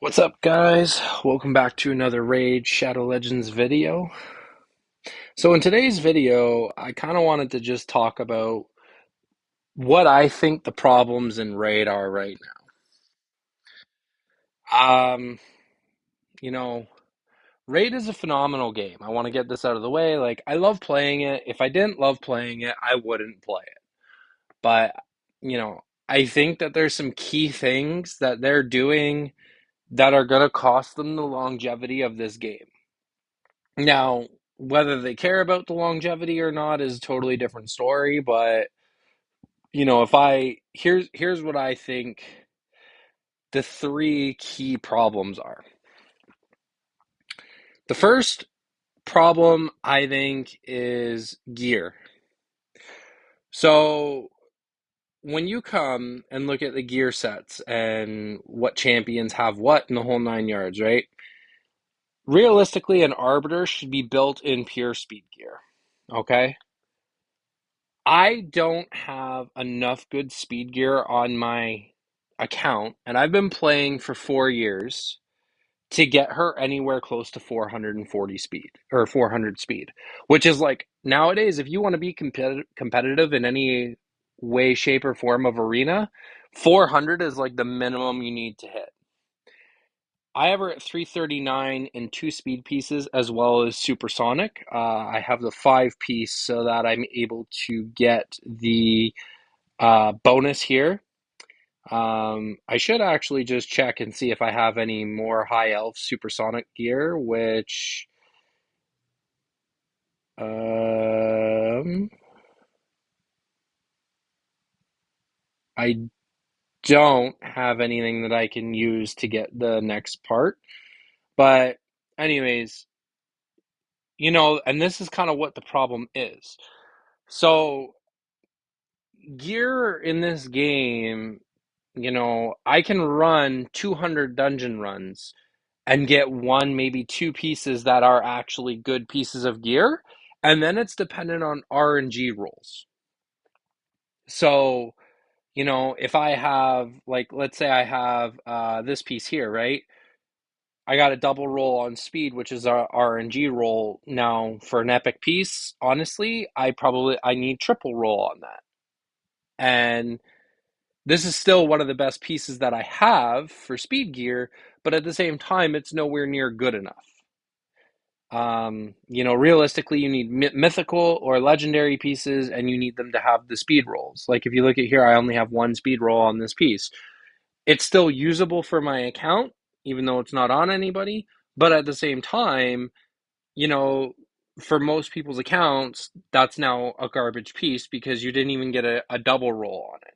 What's up, guys? Welcome back to another Raid Shadow Legends video. So in today's video, I kind of wanted to just talk about what I think the problems in Raid are right now. You know, Raid is a phenomenal game. I want to get this out of the way. Like, I love playing it. If I didn't love playing it, I wouldn't play it. But, you know, I think that there's some key things that they're doing that are going to cost them the longevity of this game. Now, whether they care about the longevity or not is a totally different story, but if I here's what I think the three key problems are. The first problem I think is gear. So, when you come and look at the gear sets and what champions have what in the whole nine yards, right? Realistically, an arbiter should be built in pure speed gear. Okay? I don't have enough good speed gear on my account, and I've been playing for 4 years to get her anywhere close to 440 speed or 400 speed, which is like nowadays, if you want to be competitive in any way, shape, or form of arena, 400 is like the minimum you need to hit. I have her at 339 in two speed pieces as well as supersonic. I have the five piece so that I'm able to get the bonus here. I should actually just check and see if I have any more high elf supersonic gear, which um, I don't have anything that I can use to get the next part. But anyways, and this is kind of what the problem is. So gear in this game, I can run 200 dungeon runs and get one, maybe two pieces that are actually good pieces of gear. And then it's dependent on RNG rolls. So, if I have, like, let's say I have this piece here, right? I got a double roll on speed, which is our RNG roll. Now, for an epic piece, honestly, I need triple roll on that. And this is still one of the best pieces that I have for speed gear, but at the same time, it's nowhere near good enough. Realistically, you need mythical or legendary pieces, and you need them to have the speed rolls. Like if you look at here, I only have one speed roll on this piece. It's still usable for my account, even though it's not on anybody. But at the same time, you know, for most people's accounts, that's now a garbage piece because you didn't even get a double roll on it.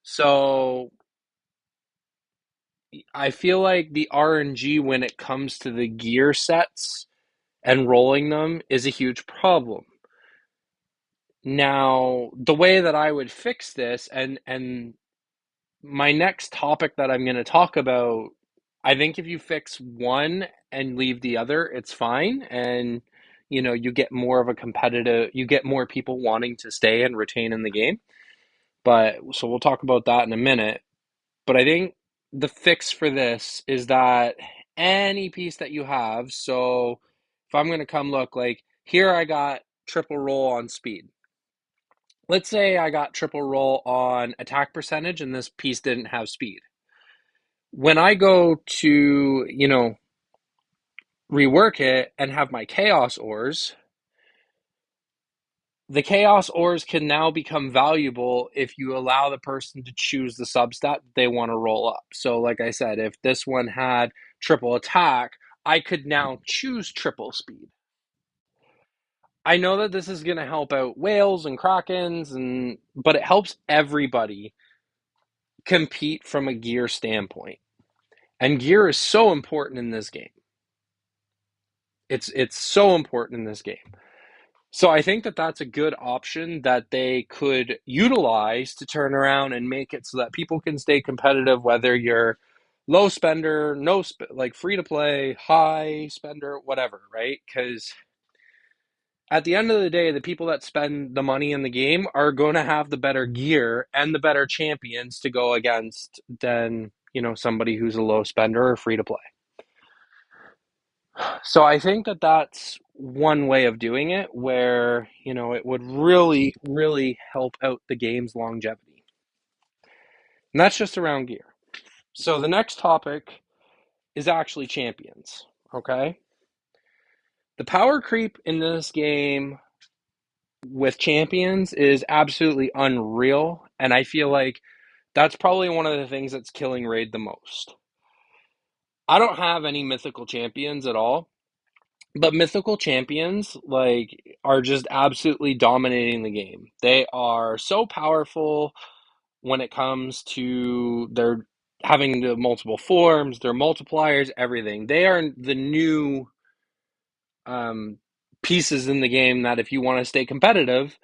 So I feel like the RNG when it comes to the gear sets and rolling them is a huge problem. Now, the way that I would fix this and my next topic that I'm going to talk about, I think if you fix one and leave the other, it's fine and you get more of a competitive, you get more people wanting to stay and retain in the game. But so we'll talk about that in a minute. But I think the fix for this is that any piece that you have, so if I'm going to come look, like here I got triple roll on speed. Let's say I got triple roll on attack percentage and this piece didn't have speed. When I go to, rework it and have my chaos ores, the chaos ores can now become valuable if you allow the person to choose the substat that they want to roll up. So, like I said, if this one had triple attack, I could now choose triple speed. I know that this is going to help out whales and krakens, but it helps everybody compete from a gear standpoint. And gear is so important in this game. It's so important in this game. So I think that that's a good option that they could utilize to turn around and make it so that people can stay competitive, whether you're low spender, like free to play, high spender, whatever, right? Because at the end of the day, the people that spend the money in the game are going to have the better gear and the better champions to go against than, somebody who's a low spender or free to play. So I think that that's one way of doing it where, it would really, really help out the game's longevity. And that's just around gear. So the next topic is actually champions. Okay. The power creep in this game with champions is absolutely unreal. And I feel like that's probably one of the things that's killing Raid the most. I don't have any mythical champions at all, but mythical champions are just absolutely dominating the game. They are so powerful when it comes to their having the multiple forms, their multipliers, everything. They are the new um, pieces in the game that if you want to stay competitive,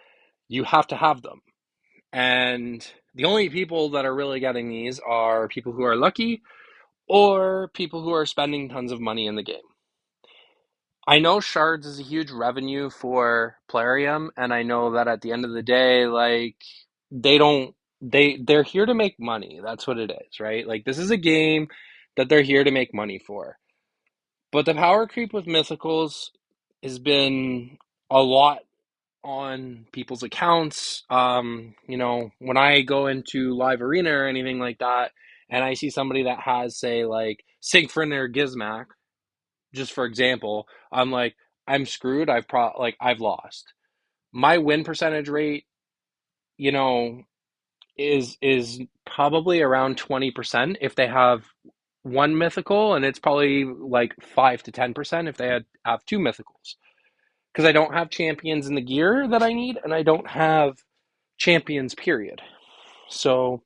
you have to have them. And the only people that are really getting these are people who are lucky or people who are spending tons of money in the game. I know shards is a huge revenue for Plarium, and I know that at the end of the day, they don't they're here to make money. That's what it is, right? Like this is a game that they're here to make money for. But the power creep with mythicals has been a lot on people's accounts. When I go into live arena or anything like that, and I see somebody that has, say, like Siegfried or Gizmak, just for example, I'm like, I'm screwed. I've lost. My win percentage rate, you know, is probably around 20% if they have one mythical, and it's probably like 5 to 10% if they have two mythicals. Because I don't have champions in the gear that I need, and I don't have champions, period. So,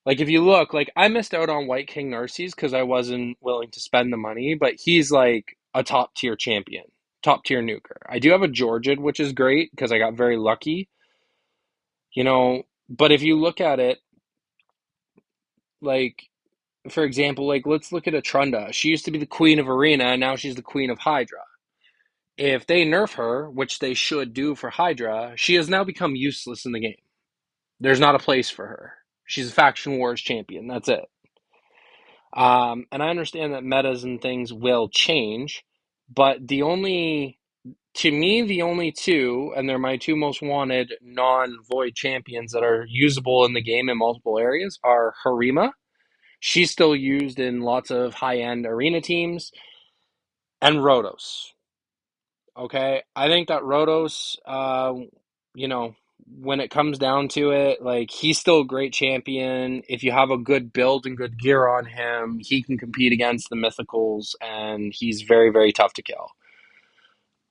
like, if you look, like, I missed out on White King Narcisse because I wasn't willing to spend the money, but he's like a top tier champion, top tier nuker. I do have a Georgid, which is great because I got very lucky, but if you look at it, like, for example, like, let's look at a Trunda. She used to be the queen of Arena, and now she's the queen of Hydra. If they nerf her, which they should do for Hydra, she has now become useless in the game. There's not a place for her. She's a faction wars champion. That's it. And I understand that metas and things will change, but to me, the only two, and they're my two most wanted non-void champions that are usable in the game in multiple areas, are Harima. She's still used in lots of high-end arena teams, and Rotos. Okay, I think that Rotos, you know, when it comes down to it, like he's still a great champion. If you have a good build and good gear on him, he can compete against the mythicals, and he's very, very tough to kill.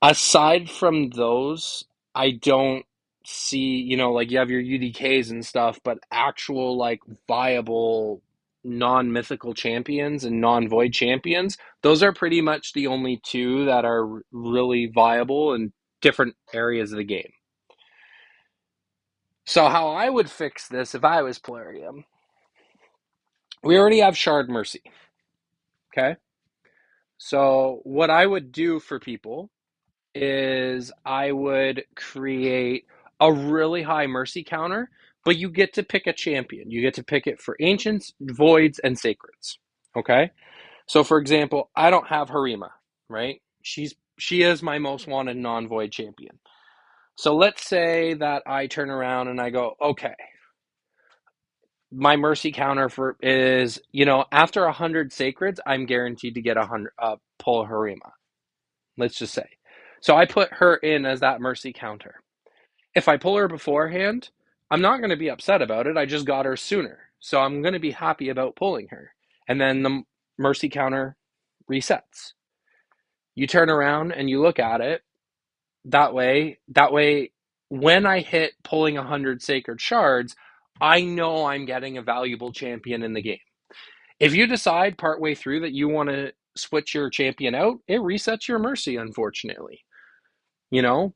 Aside from those, I don't see, like you have your UDKs and stuff, but actual like viable non-mythical champions and non-void champions, those are pretty much the only two that are really viable in different areas of the game. So how I would fix this if I was Plarium, we already have Shard Mercy, okay? So what I would do for people is I would create a really high mercy counter, but you get to pick a champion. You get to pick it for ancients, voids, and sacreds. Okay? So for example, I don't have Harima, right? She is my most wanted non-void champion. So let's say that I turn around and I go, okay, my mercy counter for is, after 100 sacreds, I'm guaranteed to get 100 pull Harima. Let's just say. So I put her in as that mercy counter. If I pull her beforehand, I'm not going to be upset about it. I just got her sooner. So I'm going to be happy about pulling her. And then the mercy counter resets. You turn around and you look at it that way when I hit pulling 100 sacred shards, I know I'm getting a valuable champion in the game. If you decide partway through that you want to switch your champion out, it resets your mercy, unfortunately.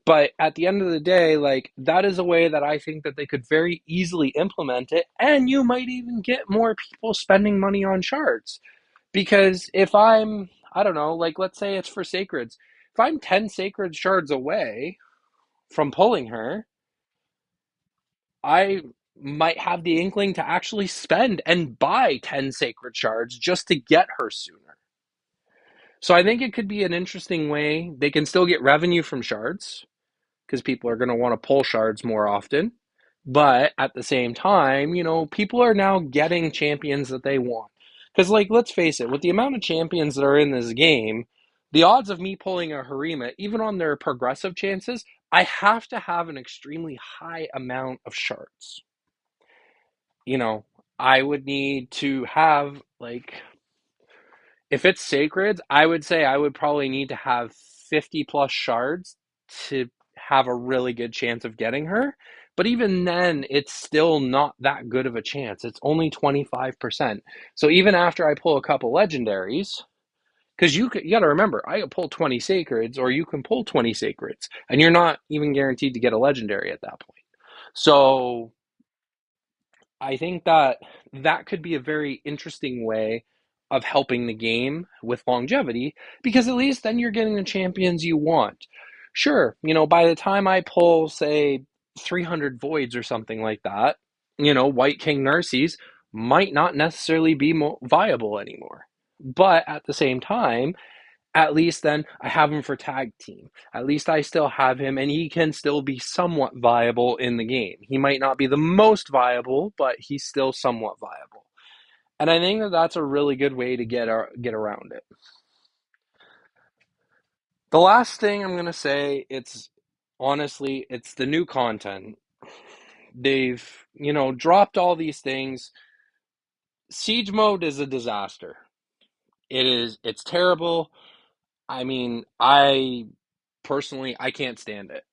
But at the end of the day, like that is a way that I think that they could very easily implement it, and you might even get more people spending money on shards. Because if I don't know, like let's say it's for sacreds, if I'm 10 sacred shards away from pulling her, I might have the inkling to actually spend and buy 10 sacred shards just to get her sooner. So I think it could be an interesting way. They can still get revenue from shards because people are going to want to pull shards more often. But at the same time, people are now getting champions that they want. Because, like, let's face it, with the amount of champions that are in this game, the odds of me pulling a Harima, even on their progressive chances, I have to have an extremely high amount of shards. You know, I would need to have, like, if it's sacred, I would say I would probably need to have 50 plus shards to have a really good chance of getting her. But even then, it's still not that good of a chance. It's only 25%. So even after I pull a couple legendaries, because you got to remember, I can pull 20 sacreds, or you can pull 20 sacreds, and you're not even guaranteed to get a legendary at that point. So I think that that could be a very interesting way of helping the game with longevity because at least then you're getting the champions you want. Sure, by the time I pull, say, 300 voids or something like that, White King Narcies might not necessarily be viable anymore. But at the same time, at least then I have him for tag team. At least I still have him and he can still be somewhat viable in the game. He might not be the most viable, but he's still somewhat viable. And I think that that's a really good way to get around it. The last thing I'm going to say, it's the new content. They've, dropped all these things. Siege mode is a disaster. It's terrible. I mean, I personally I can't stand it.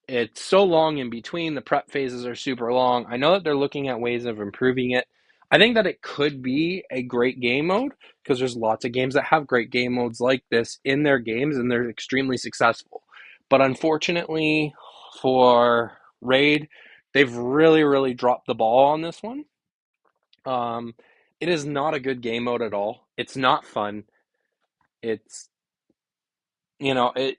It's so long in between. The prep phases are super long. I know that they're looking at ways of improving it. I think that it could be a great game mode because there's lots of games that have great game modes like this in their games and they're extremely successful. But unfortunately for Raid, they've really, really dropped the ball on this one. Um, it is not a good game mode at all. It's not fun. It's it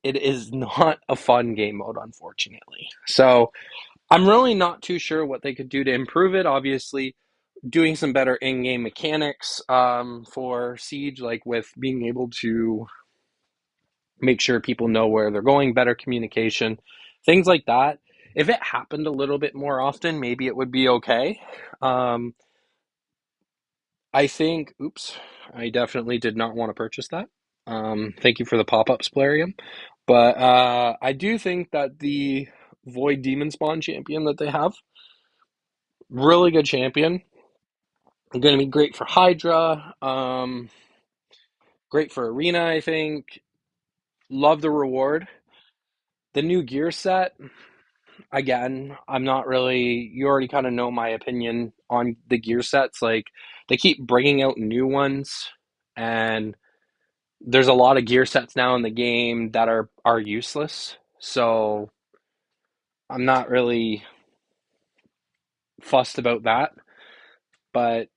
is not a fun game mode, unfortunately. So I'm really not too sure what they could do to improve it. Obviously, doing some better in-game mechanics for Siege, like with being able to make sure people know where they're going, better communication, things like that. If it happened a little bit more often, maybe it would be okay. Um, I think, oops, I definitely did not want to purchase that. Thank you for the pop-up Splarium. But I do think that the Void Demon Spawn champion that they have, really good champion. Going to be great for Hydra. Great for Arena, I think. Love the reward. The new gear set, again, I'm not really. You already kind of know my opinion on the gear sets. Like, they keep bringing out new ones, and there's a lot of gear sets now in the game that are useless. So I'm not really fussed about that. But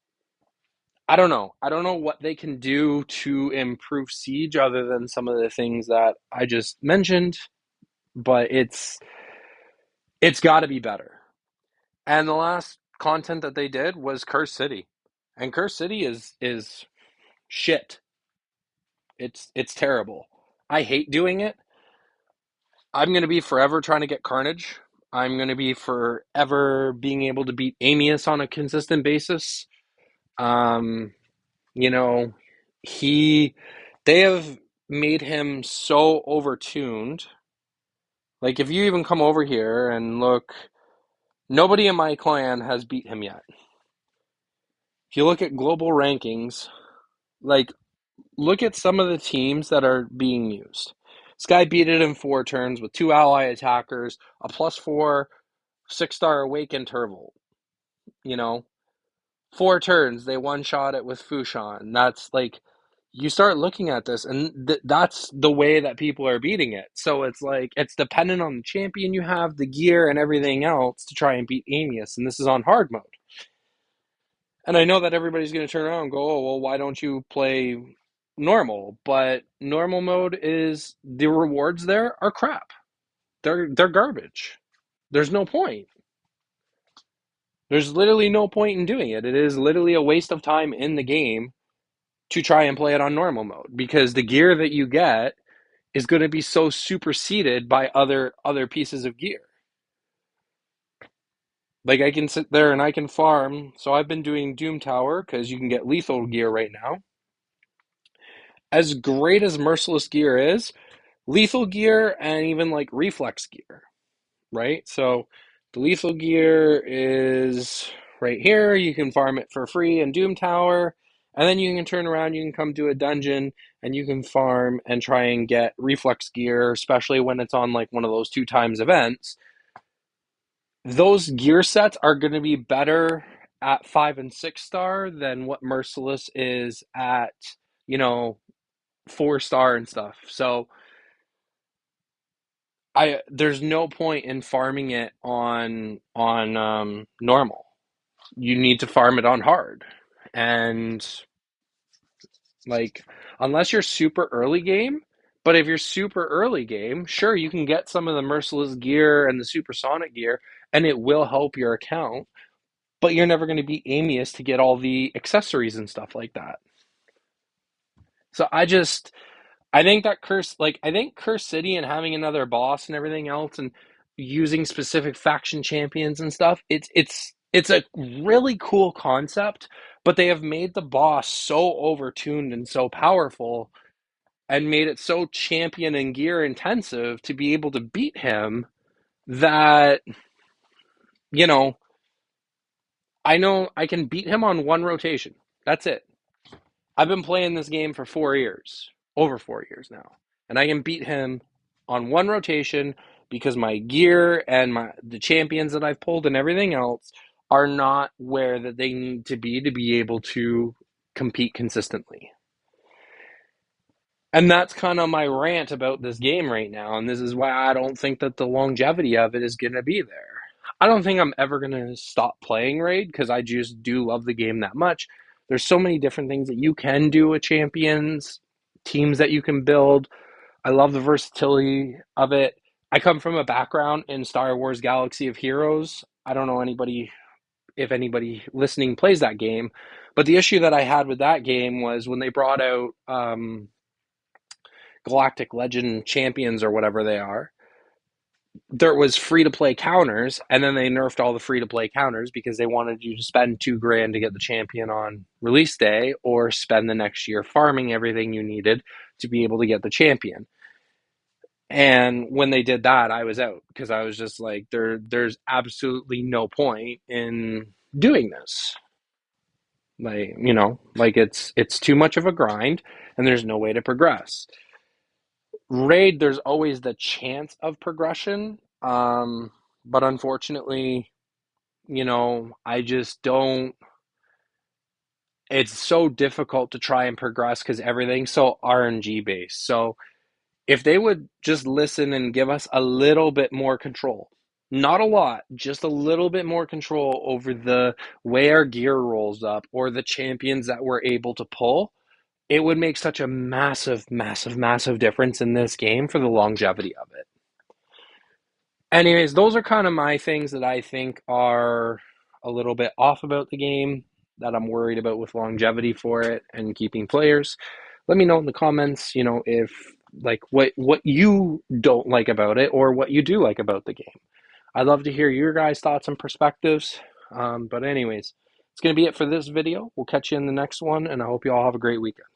I don't know. I don't know what they can do to improve Siege other than some of the things that I just mentioned, but it's got to be better. And the last content that they did was Curse City. And Curse City is shit. It's terrible. I hate doing it. I'm going to be forever trying to get Carnage. I'm going to be forever being able to beat Amius on a consistent basis. Um, you know, he they have made him so overtuned. Like, if you even come over here and look, nobody in my clan has beat him yet. If you look at global rankings, like, look at some of the teams that are being used. This guy beat it in 4 turns with 2 ally attackers, a +4 6-star Awakened Turvold. You know, 4 turns, they one shot it with Fushan. That's like, you start looking at this, and that's the way that people are beating it. So it's like, it's dependent on the champion you have, the gear, and everything else to try and beat Amius. And this is on hard mode. And I know that everybody's going to turn around and go, oh, well, why don't you play normal? But normal mode is, the rewards there are crap. They're garbage. There's no point. There's literally no point in doing it. It is literally a waste of time in the game to try and play it on normal mode because the gear that you get is going to be so superseded by other pieces of gear. Like I can sit there and I can farm. So I've been doing Doom Tower because you can get lethal gear right now. As great as Merciless gear is, lethal gear and even like reflex gear, right? So the lethal gear is right here. You can farm it for free in Doom Tower. And then you can turn around, you can come to a dungeon and you can farm and try and get reflex gear, especially when it's on like one of those 2 times events. Those gear sets are going to be better at 5 and 6 star than what Merciless is at, you know, 4 star and stuff. So I there's no point in farming it on normal. You need to farm it on hard. And like unless you're super early game, but if you're super early game, sure you can get some of the Merciless gear and the supersonic gear and it will help your account, but you're never going to be Amius to get all the accessories and stuff like that. So I think that I think Curse City and having another boss and everything else and using specific faction champions and stuff, it's a really cool concept, but they have made the boss so overtuned and so powerful and made it so champion and gear intensive to be able to beat him that, you know I can beat him on one rotation. That's it. I've been playing this game for 4 years, over 4 years now, and I can beat him on one rotation because my gear and the champions that I've pulled and everything else are not where that they need to be able to compete consistently. And that's kind of my rant about this game right now, and this is why I don't think that the longevity of it is going to be there. I don't think I'm ever going to stop playing Raid because I just do love the game that much. There's so many different things that you can do with champions, teams that you can build. I love the versatility of it. I come from a background in Star Wars Galaxy of Heroes. I don't know anybody if anybody listening plays that game, but the issue that I had with that game was when they brought out Galactic Legend Champions or whatever they are, there was free to play counters, and then they nerfed all the free to play counters because they wanted you to spend 2 grand to get the champion on release day, or spend the next year farming everything you needed to be able to get the champion. And when they did that, I was out because I was just like, there's absolutely no point in doing this. Like, like it's too much of a grind, and there's no way to progress. Raid, there's always the chance of progression. But unfortunately, I just don't. It's so difficult to try and progress because everything's so RNG based. So if they would just listen and give us a little bit more control, not a lot, just a little bit more control over the way our gear rolls up or the champions that we're able to pull, it would make such a massive, massive, massive difference in this game for the longevity of it. Anyways, those are kind of my things that I think are a little bit off about the game that I'm worried about with longevity for it and keeping players. Let me know in the comments, if like what you don't like about it or what you do like about the game. I'd love to hear your guys' thoughts and perspectives. But anyways, it's going to be it for this video. We'll catch you in the next one, and I hope you all have a great weekend.